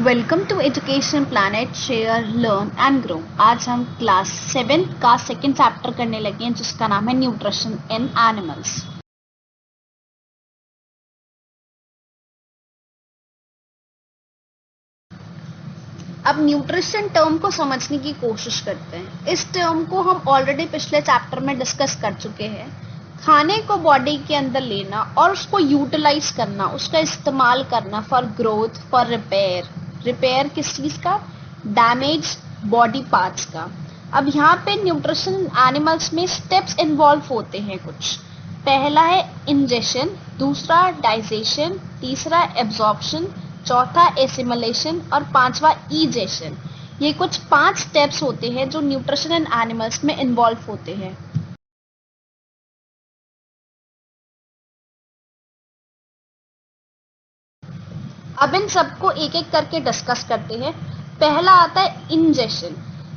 Welcome to education planet share learn and grow. आज हम class 7 का सेकेंड चैप्टर करने लगे हैं जिसका नाम है न्यूट्रिशन इन एनिमल्स। अब न्यूट्रिशन टर्म को समझने की कोशिश करते हैं। इस टर्म को हम ऑलरेडी पिछले चैप्टर में डिस्कस कर चुके हैं। खाने को बॉडी के अंदर लेना और उसको यूटिलाइज करना, उसका इस्तेमाल करना फॉर ग्रोथ, फॉर रिपेयर किस चीज का? डैमेज बॉडी पार्ट्स का। अब यहाँ पे न्यूट्रिशन एनिमल्स में स्टेप्स इन्वॉल्व होते हैं कुछ। पहला है इंजेशन, दूसरा डाइजेशन, तीसरा एब्जॉर्प्शन, चौथा एसिमिलेशन और पांचवा ईजेशन। ये कुछ 5 स्टेप्स होते हैं जो न्यूट्रिशन इन एनिमल्स में इन्वॉल्व होते हैं। अब इन सबको एक एक करके डिस्कस करते हैं। पहला आता है इंजेशन।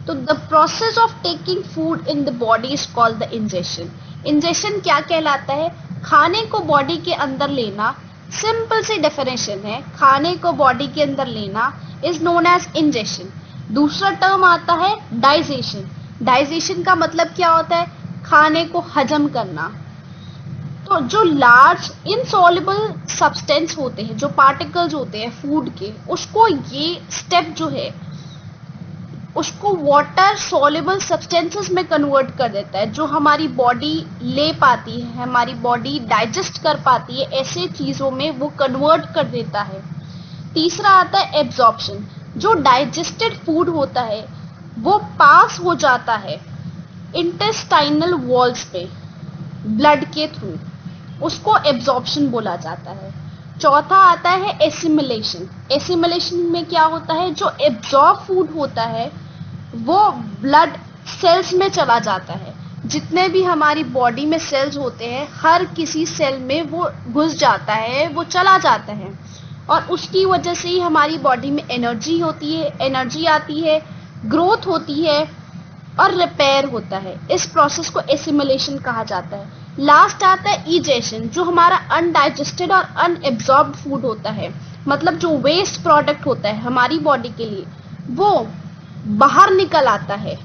तो the process of taking food in the body is called the ingestion. Ingestion क्या कहलाता है? खाने को बॉडी के अंदर लेना। सिंपल सी डेफिनेशन है, खाने को बॉडी के अंदर लेना इज नोन एज इंजेशन। दूसरा टर्म आता है डाइजेशन। डाइजेशन का मतलब क्या होता है? खाने को हजम करना। तो जो लार्ज इनसॉल्युबल सब्सटेंस होते हैं, जो पार्टिकल्स होते हैं फूड के, उसको ये स्टेप जो है उसको वाटर सॉल्युबल सब्सटेंसेस में कन्वर्ट कर देता है, जो हमारी बॉडी ले पाती है, हमारी बॉडी डाइजेस्ट कर पाती है, ऐसे चीजों में वो कन्वर्ट कर देता है। तीसरा आता है एब्जॉर्प्शन। जो डाइजेस्टेड फूड होता है वो पास हो जाता है इंटेस्टाइनल वॉल्स पे ब्लड के थ्रू, उसको एब्जॉर्प्शन बोला जाता है। चौथा आता है एसिमिलेशन। एसिमिलेशन में क्या होता है? जो एब्जॉर्ब फूड होता है वो ब्लड सेल्स में चला जाता है। जितने भी हमारी बॉडी में सेल्स होते हैं, हर किसी सेल में वो घुस जाता है, वो चला जाता है, और उसकी वजह से ही हमारी बॉडी में एनर्जी होती है, एनर्जी आती है, ग्रोथ होती है और रिपेयर होता है। इस प्रोसेस को एसिमिलेशन कहा जाता है। लास्ट आता है ईजेशन, जो हमारा अनडाइजेस्टेड और अनएब्जॉर्ब्ड फूड होता है, मतलब जो वेस्ट प्रोडक्ट होता है हमारी बॉडी के लिए, वो बाहर निकल आता है,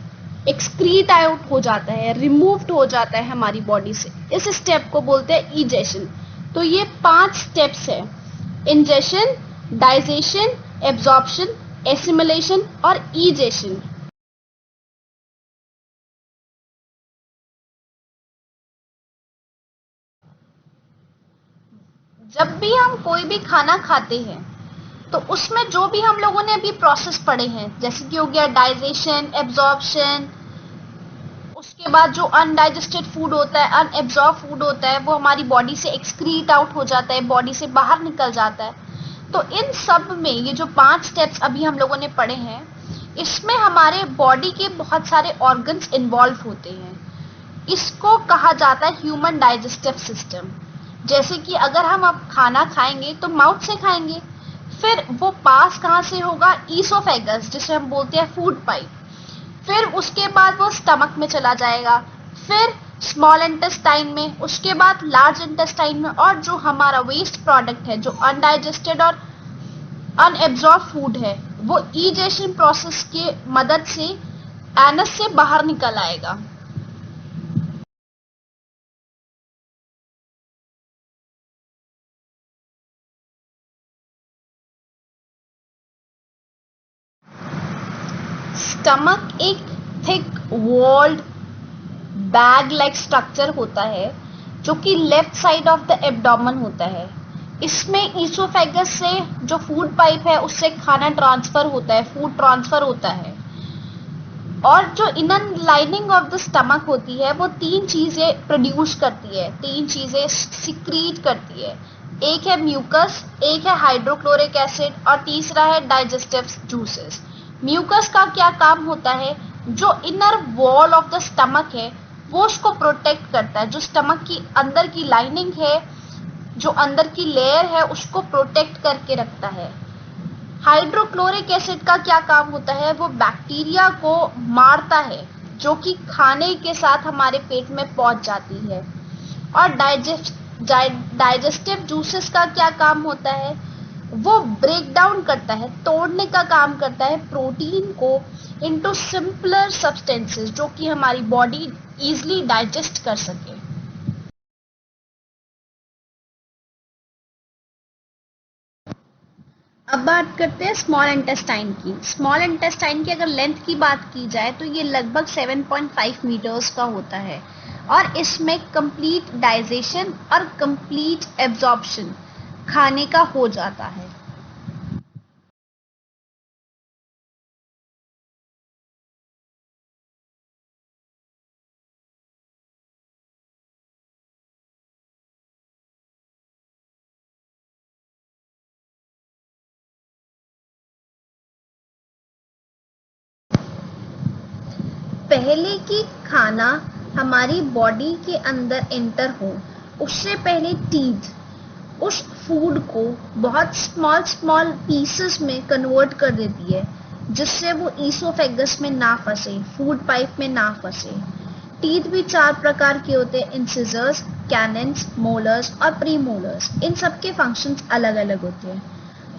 एक्सक्रीट आउट हो जाता है, रिमूव्ड हो जाता है हमारी बॉडी से। इस स्टेप को बोलते हैं ईजेशन। तो ये 5 स्टेप्स है: इंजेशन, डाइजेशन, एब्जॉर्प्शन, एसिमिलेशन और ईजेशन। जब भी हम कोई भी खाना खाते हैं तो उसमें जो भी हम लोगों ने अभी प्रोसेस पढ़े हैं, जैसे कि हो गया डाइजेशन, एब्जॉर्प्शन, उसके बाद जो अनडाइजेस्टेड फूड होता है, अनएब्जॉर्ब फूड होता है, वो हमारी बॉडी से एक्सक्रीट आउट हो जाता है, बॉडी से बाहर निकल जाता है। तो इन सब में ये जो 5 स्टेप्स अभी हम लोगों ने पढ़े हैं, इसमें हमारे बॉडी के बहुत सारे ऑर्गन्स इन्वॉल्व होते हैं। इसको कहा जाता है ह्यूमन डाइजेस्टिव सिस्टम। जैसे कि अगर हम अब खाना खाएंगे तो माउथ से खाएंगे, फिर वो पास कहाँ से होगा? ईसोफेगस, जिसे हम बोलते हैं फूड पाइप। फिर उसके बाद वो स्टमक में चला जाएगा, फिर स्मॉल इंटेस्टाइन में, उसके बाद लार्ज इंटेस्टाइन में, और जो हमारा वेस्ट प्रोडक्ट है, जो अनडाइजेस्टेड और अनएब्जॉर्ब फूड है, वो ईजेशन प्रोसेस के मदद से एनस से बाहर निकल आएगा। स्टमक एक thick walled bag like structure होता है जो कि left side of the abdomen होता है। इसमें ईसोफेगस से जो फूड पाइप है उससे खाना ट्रांसफर होता है, फूड ट्रांसफर होता है। और जो inner lining of the stomach होती है वो 3 चीजें प्रोड्यूस करती है, 3 चीजें सिक्रीट करती है। एक है म्यूकस, एक है हाइड्रोक्लोरिक एसिड और तीसरा है डाइजेस्टिव जूसेस। म्यूकस का क्या काम होता है? जो inner wall of the stomach है वो उसको प्रोटेक्ट करता है, जो स्टमक की अंदर की लाइनिंग है, जो अंदर की लेयर है, उसको प्रोटेक्ट करके रखता है। हाइड्रोक्लोरिक एसिड का क्या काम होता है? वो बैक्टीरिया को मारता है जो कि खाने के साथ हमारे पेट में पहुंच जाती है। और डाइजेस्टिव जूसेस का क्या काम होता है? वो ब्रेक डाउन करता है, तोड़ने का काम करता है प्रोटीन को इनटू सिंपलर सब्सटेंसेस जो कि हमारी बॉडी इजीली डाइजेस्ट कर सके। अब बात करते हैं स्मॉल इंटेस्टाइन की। स्मॉल इंटेस्टाइन की अगर लेंथ की बात की जाए तो ये लगभग 7.5 मीटर्स का होता है और इसमें कंप्लीट डाइजेशन और कंप्लीट एब्जॉर्प्शन खाने का हो जाता है। पहले कि खाना हमारी बॉडी के अंदर एंटर हो उससे पहले टीथ उस फूड को बहुत स्मॉल स्मॉल पीसेस में कन्वर्ट कर देती है जिससे वो ईसोफेगस में ना फंसे, फूड पाइप में ना फंसे। टीथ भी 4 प्रकार के होते हैं, इंसिजर्स, कैनन्स, मोलर्स और प्रीमोलर्स। इन सब के फंक्शंस अलग अलग होते हैं।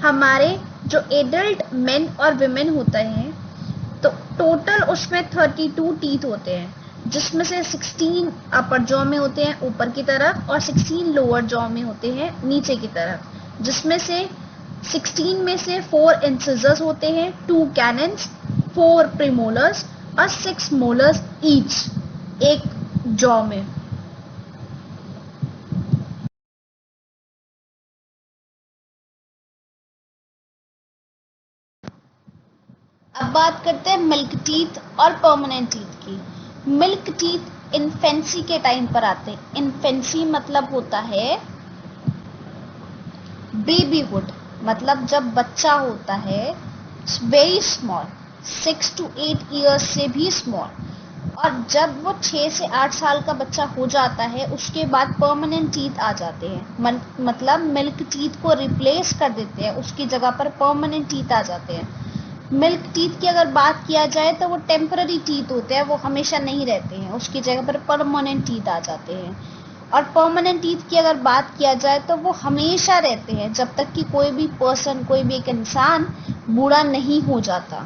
हमारे जो एडल्ट मेन और विमेन होते हैं तो टोटल उसमें 32 टीथ होते हैं जिसमें से 16 अपर जॉ में होते हैं ऊपर की तरफ और 16 लोअर जॉ में होते हैं नीचे की तरफ, जिसमें से 16 में से 4 इंसिजर्स होते हैं, 2 कैनन्स, 4 प्रीमोलर्स और 6 मोलर्स ईच एक जॉ में। अब बात करते हैं मिल्क टीथ और परमानेंट टीथ की। मिल्क टीथ इन्फेंसी के टाइम पर आते हैं। इन्फेंसी मतलब होता है बेबीहुड, मतलब जब बच्चा होता है वेरी स्मॉल, 6 to 8 ईयर्स से भी स्मॉल, और जब वो 6 से 8 साल का बच्चा हो जाता है उसके बाद परमानेंट टीथ आ जाते हैं। मतलब मिल्क टीथ को रिप्लेस कर देते हैं, उसकी जगह पर परमानेंट टीथ आ जाते हैं। मिल्क टीथ की अगर बात किया जाए तो वो टेम्पररी टीथ होते हैं, वो हमेशा नहीं रहते हैं, उसकी जगह पर परमानेंट टीथ आ जाते हैं। और परमानेंट टीथ की अगर बात किया जाए तो वो हमेशा रहते हैं जब तक कि कोई भी पर्सन, कोई भी एक इंसान बूढ़ा नहीं हो जाता।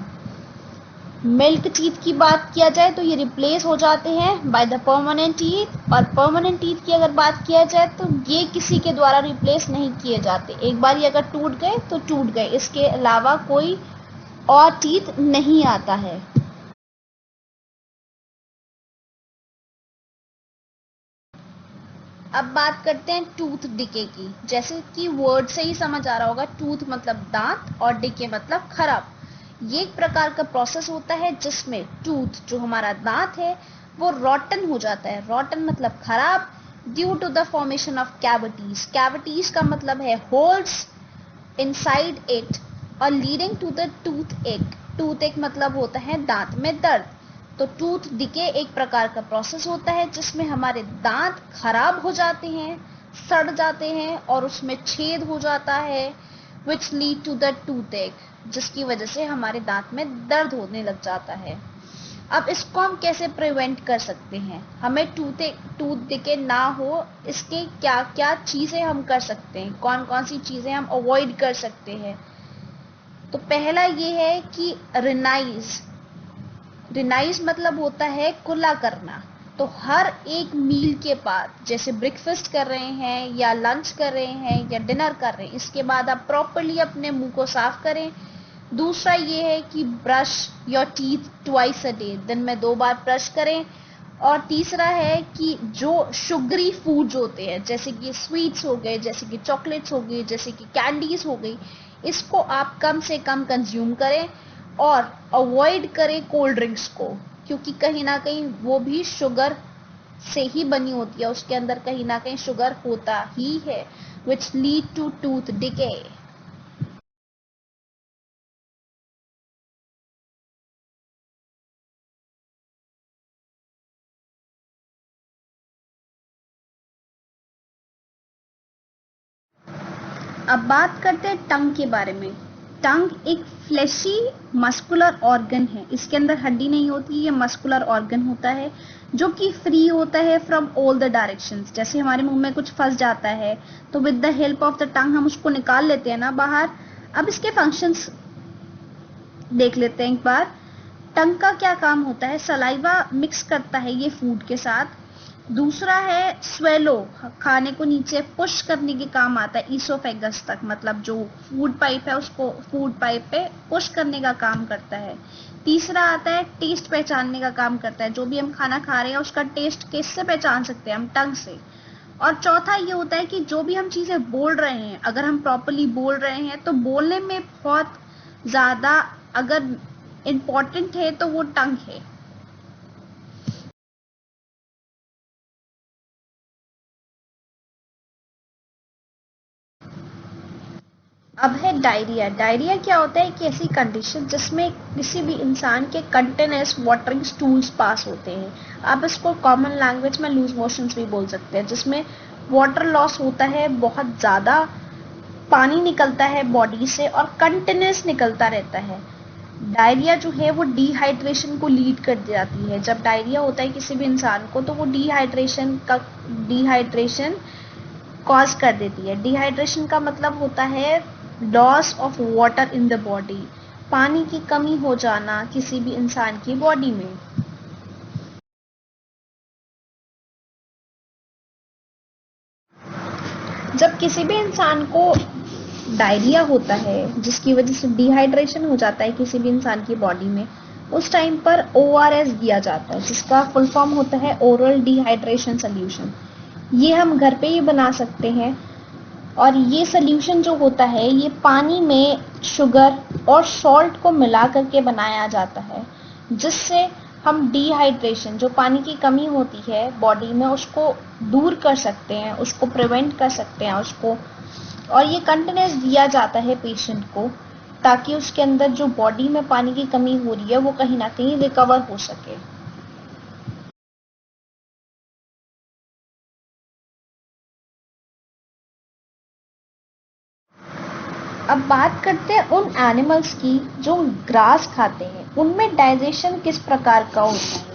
मिल्क टीथ की बात किया जाए तो ये रिप्लेस हो जाते हैं बाय द परमानेंट टीथ, और परमानेंट टीथ की अगर बात किया जाए तो ये किसी के द्वारा रिप्लेस नहीं किए जाते। एक बार ये अगर टूट गए तो टूट गए, इसके अलावा कोई और टीथ नहीं आता है। अब बात करते हैं टूथ डिके की। जैसे कि वर्ड से ही समझ आ रहा होगा, टूथ मतलब दांत और डिके मतलब खराब। ये एक प्रकार का प्रोसेस होता है जिसमें टूथ, जो हमारा दांत है, वो रॉटन हो जाता है। रॉटन मतलब खराब, due to the formation of cavities. Cavities का मतलब है होल्स इनसाइड इट और leading to the toothache. Toothache मतलब होता है दांत में दर्द। तो टूथ डिके एक प्रकार का प्रोसेस होता है जिसमें हमारे दांत खराब हो जाते हैं, सड़ जाते हैं और उसमें छेद हो जाता है, which lead to the toothache, जिसकी वजह से हमारे दांत में दर्द होने लग जाता है। अब इसको हम कैसे प्रिवेंट कर सकते हैं, हमें टूथ डिके ना हो, इसके क्या क्या चीजें हम कर सकते हैं, कौन कौन सी चीजें हम अवॉइड कर सकते हैं। तो पहला ये है कि रिनाइज। रिनाइज मतलब होता है कुल्ला करना। तो हर एक मील के बाद, जैसे ब्रेकफास्ट कर रहे हैं या लंच कर रहे हैं या डिनर कर रहे हैं, इसके बाद आप प्रॉपरली अपने मुंह को साफ करें। दूसरा ये है कि brush your teeth twice a day, दिन में 2 बार ब्रश करें। और तीसरा है कि जो शुगरी फूड्स होते हैं, जैसे कि स्वीट्स हो गए, जैसे कि चॉकलेट्स हो गई, जैसे कि कैंडीज हो गई, इसको आप कम से कम कंज्यूम करें और अवॉइड करें कोल्ड ड्रिंक्स को, क्योंकि कहीं ना कहीं वो भी शुगर से ही बनी होती है, उसके अंदर कहीं ना कहीं शुगर होता ही है, which lead to tooth decay. अब बात करते हैं टंग के बारे में। टंग एक फ्लैशी मस्कुलर ऑर्गन है, इसके अंदर हड्डी नहीं होती, ये मस्कुलर ऑर्गन होता है जो कि फ्री होता है फ्रॉम ऑल द डायरेक्शंस। जैसे हमारे मुंह में कुछ फंस जाता है तो with the help of the tongue हम उसको निकाल लेते हैं ना बाहर। अब इसके फंक्शंस देख लेते हैं एक बार। टंग का क्या काम होता है, सलाइवा मिक्स करता है ये फूड के साथ। दूसरा है स्वेलो, खाने को नीचे पुश करने के काम आता है ईसोफेगस तक, मतलब जो फूड पाइप है उसको फूड पाइप पे पुश करने का काम करता है। तीसरा आता है टेस्ट पहचानने का काम करता है, जो भी हम खाना खा रहे हैं उसका टेस्ट किससे पहचान सकते हैं हम, टंग से। और चौथा ये होता है कि जो भी हम चीजें बोल रहे हैं, अगर हम प्रॉपरली बोल रहे हैं तो बोलने में बहुत ज्यादा अगर इम्पोर्टेंट है तो वो टंग है। अब है डायरिया। डायरिया क्या होता है कि ऐसी कंडीशन जिसमें किसी भी इंसान के कंटिन्यूअस वाटरिंग स्टूल्स पास होते हैं। आप इसको कॉमन लैंग्वेज में लूज मोशंस भी बोल सकते हैं, जिसमें वाटर लॉस होता है, बहुत ज़्यादा पानी निकलता है बॉडी से और कंटिन्यूअस निकलता रहता है। डायरिया जो है वो डिहाइड्रेशन को लीड कर जाती है। जब डायरिया होता है किसी भी इंसान को तो वो डिहाइड्रेशन कॉज कर देती है। डिहाइड्रेशन का मतलब होता है loss of water in the body, पानी की कमी हो जाना किसी भी इंसान की बॉडी में। जब किसी भी इंसान को डायरिया होता है जिसकी वजह से डिहाइड्रेशन हो जाता है किसी भी इंसान की बॉडी में, उस टाइम पर ORS दिया जाता है, जिसका फुल फॉर्म होता है ओरल डिहाइड्रेशन सोल्यूशन। ये हम घर पे ही बना सकते हैं और ये सोल्यूशन जो होता है ये पानी में शुगर और सॉल्ट को मिला करके बनाया जाता है, जिससे हम डिहाइड्रेशन, जो पानी की कमी होती है बॉडी में, उसको दूर कर सकते हैं, उसको प्रिवेंट कर सकते हैं उसको। और ये कंटिन्यूस दिया जाता है पेशेंट को ताकि उसके अंदर जो बॉडी में पानी की कमी हो रही है वो कहीं ना कहीं रिकवर हो सके। अब बात करते हैं उन एनिमल्स की जो ग्रास खाते हैं, उनमें डाइजेशन किस प्रकार का होता है।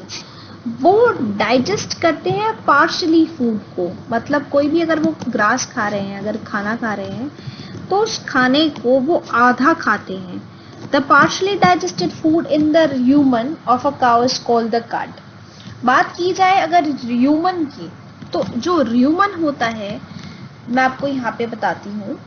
वो डाइजेस्ट करते हैं पार्शली फूड को, मतलब कोई भी अगर वो ग्रास खा रहे हैं, अगर खाना खा रहे हैं तो उस खाने को वो आधा खाते हैं। The partially digested food in the human of a cow is called the कड। बात की जाए अगर ह्यूमन की, तो जो ह्यूमन होता है, मैं आपको यहाँ पे बताती हूँ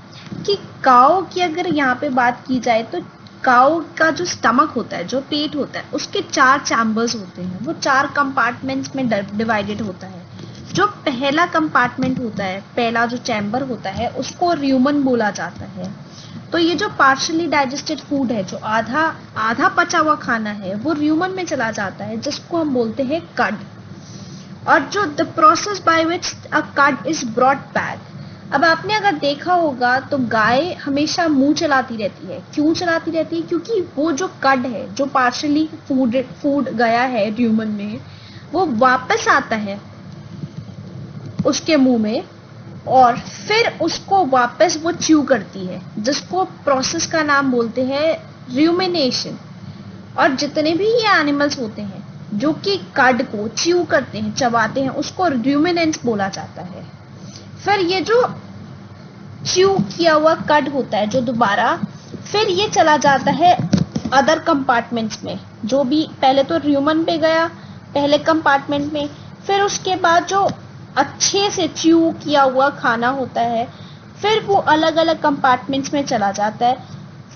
कि काऊ की अगर यहाँ पे बात की जाए तो काऊ का जो स्टमक होता है, जो पेट होता है, उसके 4 चैम्बर्स होते हैं। वो 4 कंपार्टमेंट्स में डिवाइडेड होता है। जो पहला कंपार्टमेंट होता है, पहला जो चैम्बर होता है, उसको र्यूमन बोला जाता है। तो ये जो पार्शली डाइजेस्टेड फूड है, जो आधा आधा पचा हुआ खाना है, वो र्यूमन में चला जाता है, जिसको हम बोलते हैं कड। और जो द प्रोसेस बाय विच अ कड इज ब्रॉट बैक। अब आपने अगर देखा होगा तो गाय हमेशा मुंह चलाती रहती है। क्यों चलाती रहती है? क्योंकि वो जो कड है, जो पार्शली फूड गया है ह्यूमन में, वो वापस आता है उसके मुंह में और फिर उसको वापस वो च्यू करती है, जिसको प्रोसेस का नाम बोलते हैं र्यूमिनेशन। और जितने भी ये एनिमल्स होते हैं जो कि कड को च्यू करते हैं, चबाते हैं, उसको र्यूमिनेंट्स बोला जाता है। फिर ये जो च्यू किया हुआ कड होता है, जो दोबारा फिर ये चला जाता है अदर कंपार्टमेंट्स में। जो भी पहले तो ह्यूमन पे गया पहले कंपार्टमेंट में, फिर उसके बाद जो अच्छे से च्यू किया हुआ खाना होता है फिर वो अलग अलग कंपार्टमेंट्स में चला जाता है।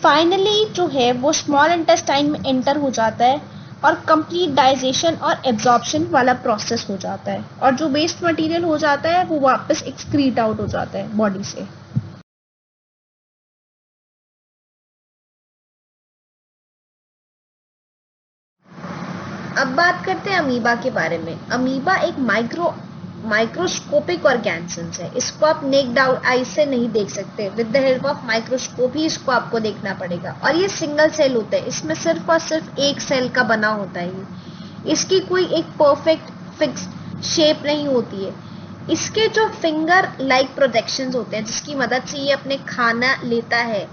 फाइनली जो है वो स्मॉल इंटेस्टाइन में एंटर हो जाता है और कंप्लीट डाइजेशन और एब्जॉर्प्शन वाला प्रोसेस हो जाता है, और जो वेस्ट मटेरियल हो जाता है वो वापस एक्सक्रीट आउट हो जाता है बॉडी से। अब बात करते हैं अमीबा के बारे में। अमीबा एक माइक्रोस्कोपिक ऑर्गेनिजम्स है। इसको आप नेक्ड आई से नहीं देख सकते, with the help of microscope ही इसको आपको देखना पड़ेगा। और ये सिंगल सेल होता है, इसमें सिर्फ और सिर्फ एक सेल का बना होता है। इसकी कोई एक परफेक्ट फिक्स्ड शेप नहीं होती है। इसके जो फिंगर लाइक प्रोजेक्शंस होते हैं जिसकी मदद से ये अपने खाना लेता है,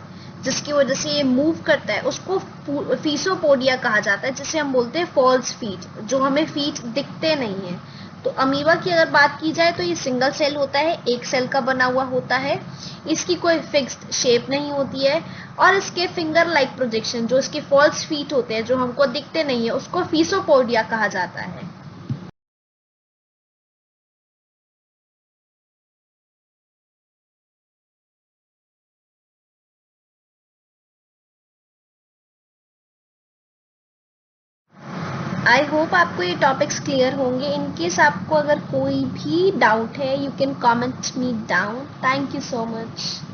जिसकी वजह से ये मूव करता है, उसको फीसोपोडिया कहा जाता है, जिसे हम बोलते हैं फॉल्स फीट, जो हमें फीट दिखते नहीं है। तो अमीबा की अगर बात की जाए तो ये सिंगल सेल होता है, एक सेल का बना हुआ होता है, इसकी कोई फिक्स्ड शेप नहीं होती है, और इसके फिंगर लाइक प्रोजेक्शन, जो इसके फॉल्स फीट होते हैं जो हमको दिखते नहीं है, उसको फीसोपोडिया कहा जाता है। आई होप आपको ये टॉपिक्स क्लियर होंगे। इन केस आपको अगर कोई भी डाउट है, you can comment me down. Thank you so much.